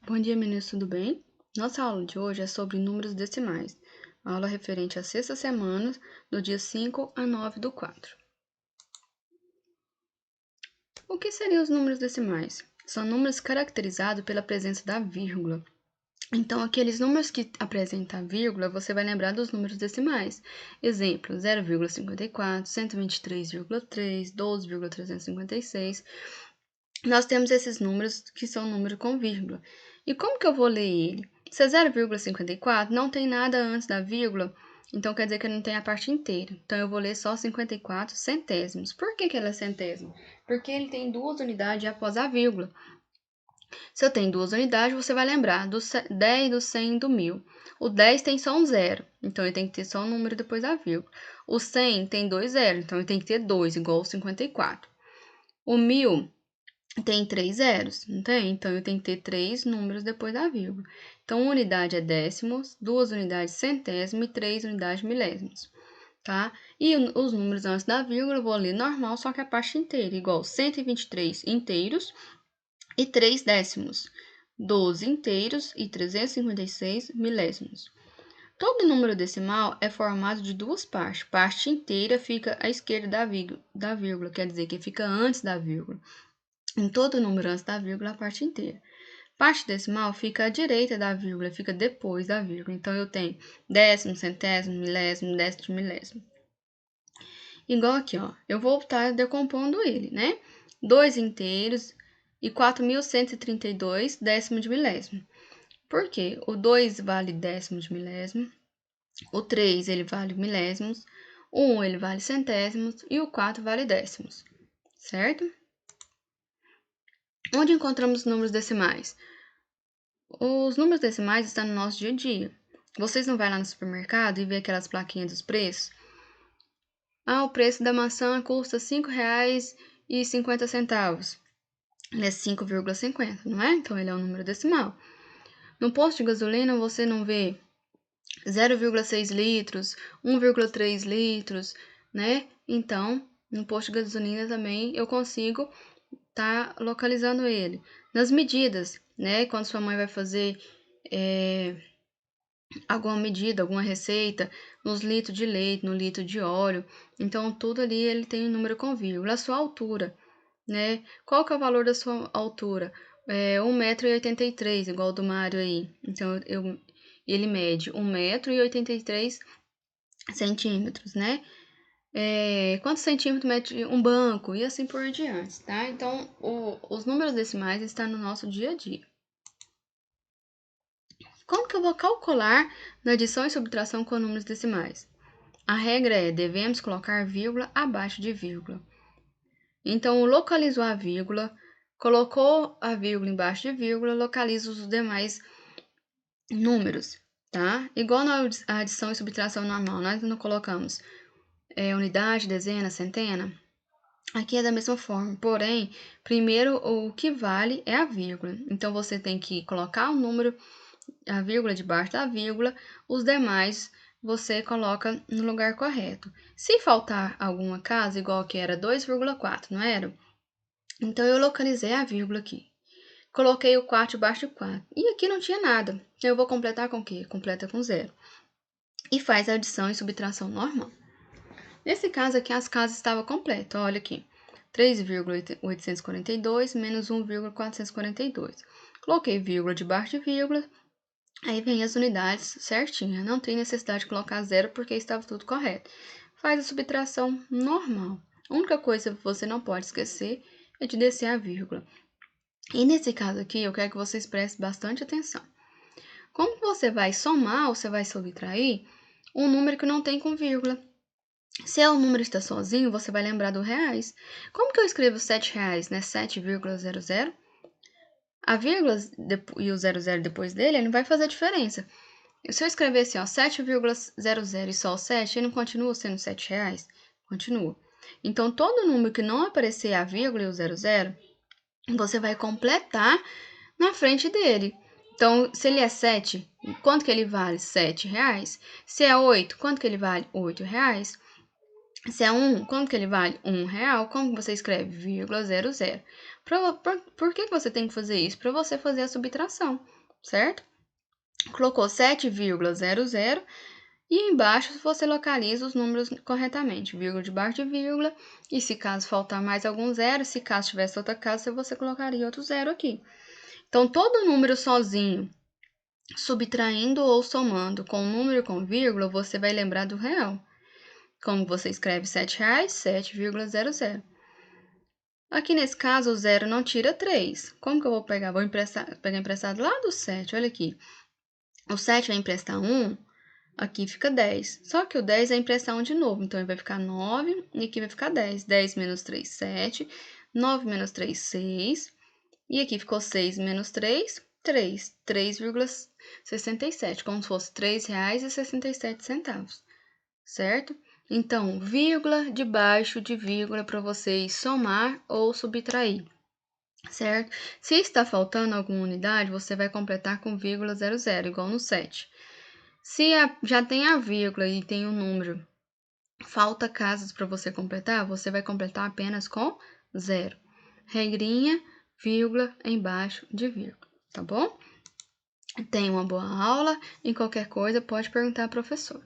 Bom dia, meninos, tudo bem? Nossa aula de hoje é sobre números decimais. Aula referente à sexta semana, do dia 5 a 9 do 4. O que seriam os números decimais? São números caracterizados pela presença da vírgula. Então, aqueles números que apresentam a vírgula, você vai lembrar dos números decimais. Exemplo, 0,54, 123,3, 12,356. Nós temos esses números que são números com vírgula. E como que eu vou ler ele? Se é 0,54, não tem nada antes da vírgula, então quer dizer que não tem a parte inteira. Então, eu vou ler só 54 centésimos. Por que ele é centésimo? Porque ele tem duas unidades após a vírgula. Se eu tenho duas unidades, você vai lembrar do 10, do 100 e do 1000. O 10 tem só um zero, então ele tem que ter só um número depois da vírgula. O 100 tem dois zeros, então ele tem que ter 2, igual ao 54. O 1000 tem 3 zeros, não tem? Então, eu tenho que ter 3 números depois da vírgula. Então, uma unidade é décimos, 2 unidades centésimo e 3 unidades milésimos, tá? E os números antes da vírgula eu vou ler normal, só que a parte inteira, igual 123 inteiros e 3 décimos, 12 inteiros e 356 milésimos. Todo número decimal é formado de duas partes. Parte inteira fica à esquerda da vírgula, quer dizer que fica antes da vírgula. Em todo número antes da vírgula, a parte inteira. Parte decimal fica à direita da vírgula, fica depois da vírgula. Então, eu tenho décimo, centésimo, milésimo, décimo, milésimo. Igual aqui, ó. Eu vou estar decompondo ele, né? 2 inteiros e 4.132 décimo de milésimo. Por quê? O 2 vale décimo de milésimo. O 3, ele vale milésimos. O 1, ele vale centésimos. E o 4 vale décimos. Certo? Onde encontramos os números decimais? Os números decimais estão no nosso dia a dia. Vocês não vão lá no supermercado e ver aquelas plaquinhas dos preços? Ah, o preço da maçã custa R$ 5,50. Ele é 5,50, não é? Então, ele é um número decimal. No posto de gasolina, você não vê 0,6 litros, 1,3 litros, né? Então, no posto de gasolina também eu consigo tá localizando ele. Nas medidas, né? Quando sua mãe vai fazer alguma medida, alguma receita, nos litros de leite, no litro de óleo. Então, tudo ali ele tem um número com vírgula. A sua altura, né? Qual que é o valor da sua altura? 1,83 m, igual do Mário aí. Então, ele mede 1,83 m, né? Quantos centímetros mede um banco? E assim por diante, tá? Então, os números decimais estão no nosso dia a dia. Como que eu vou calcular na adição e subtração com números decimais? A regra é, devemos colocar vírgula abaixo de vírgula. Então, localizou a vírgula, colocou a vírgula embaixo de vírgula, localiza os demais números, tá? Igual na adição e subtração normal, nós não colocamos unidade, dezena, centena. Aqui é da mesma forma, porém, primeiro o que vale é a vírgula. Então, você tem que colocar o número, a vírgula debaixo da vírgula, os demais você coloca no lugar correto. Se faltar alguma casa, igual que era 2,4, não era? Então, eu localizei a vírgula aqui. Coloquei o 4 debaixo do 4. E aqui não tinha nada. Eu vou completar com o quê? Completa com 0. E faz a adição e subtração normal. Nesse caso aqui, as casas estavam completas. Olha aqui. 3,842 menos 1,442. Coloquei vírgula debaixo de vírgula. Aí vem as unidades certinha. Não tem necessidade de colocar zero porque estava tudo correto. Faz a subtração normal. A única coisa que você não pode esquecer é de descer a vírgula. E nesse caso aqui, eu quero que vocês prestem bastante atenção. Como você vai somar ou você vai subtrair um número que não tem com vírgula? Se o número está sozinho, você vai lembrar do reais. Como que eu escrevo R$7, né? 7,00? A vírgula e o 00 depois dele, não vai fazer diferença. Se eu escrever assim, ó, 7,00 e só o 7, ele não continua sendo R$7? Continua. Então, todo número que não aparecer a vírgula e o 00, você vai completar na frente dele. Então, se ele é 7, quanto que ele vale? R$7. Se é 8, quanto que ele vale? R$8. Se é 1, quanto que ele vale? R$1. Como você escreve? 0,00. Por que você tem que fazer isso? Para você fazer a subtração, certo? Colocou 7,00 e embaixo você localiza os números corretamente, vírgula debaixo de vírgula, e se caso faltar mais algum zero, se caso tivesse outra casa, você colocaria outro zero aqui. Então, todo número sozinho, subtraindo ou somando com número com vírgula, você vai lembrar do real. Como você escreve R$7, 7,00. Aqui nesse caso, o zero não tira 3. Como que eu vou pegar? Vou pegar emprestado lá do 7, olha aqui. O 7 vai emprestar 1, aqui fica 10. Só que o 10 vai emprestar 1 de novo, então ele vai ficar 9 e aqui vai ficar 10. 10 menos 3, 7. 9 menos 3, 6. E aqui ficou 6 menos 3, 3. 3,67, como se fosse R$3,67, certo? Então, vírgula debaixo de vírgula para vocês somar ou subtrair, certo? Se está faltando alguma unidade, você vai completar com vírgula 00, igual no 7. Se já tem a vírgula e tem o número, falta casas para você completar, você vai completar apenas com 0. Regrinha, vírgula embaixo de vírgula, tá bom? Tenha uma boa aula e qualquer coisa pode perguntar ao professor.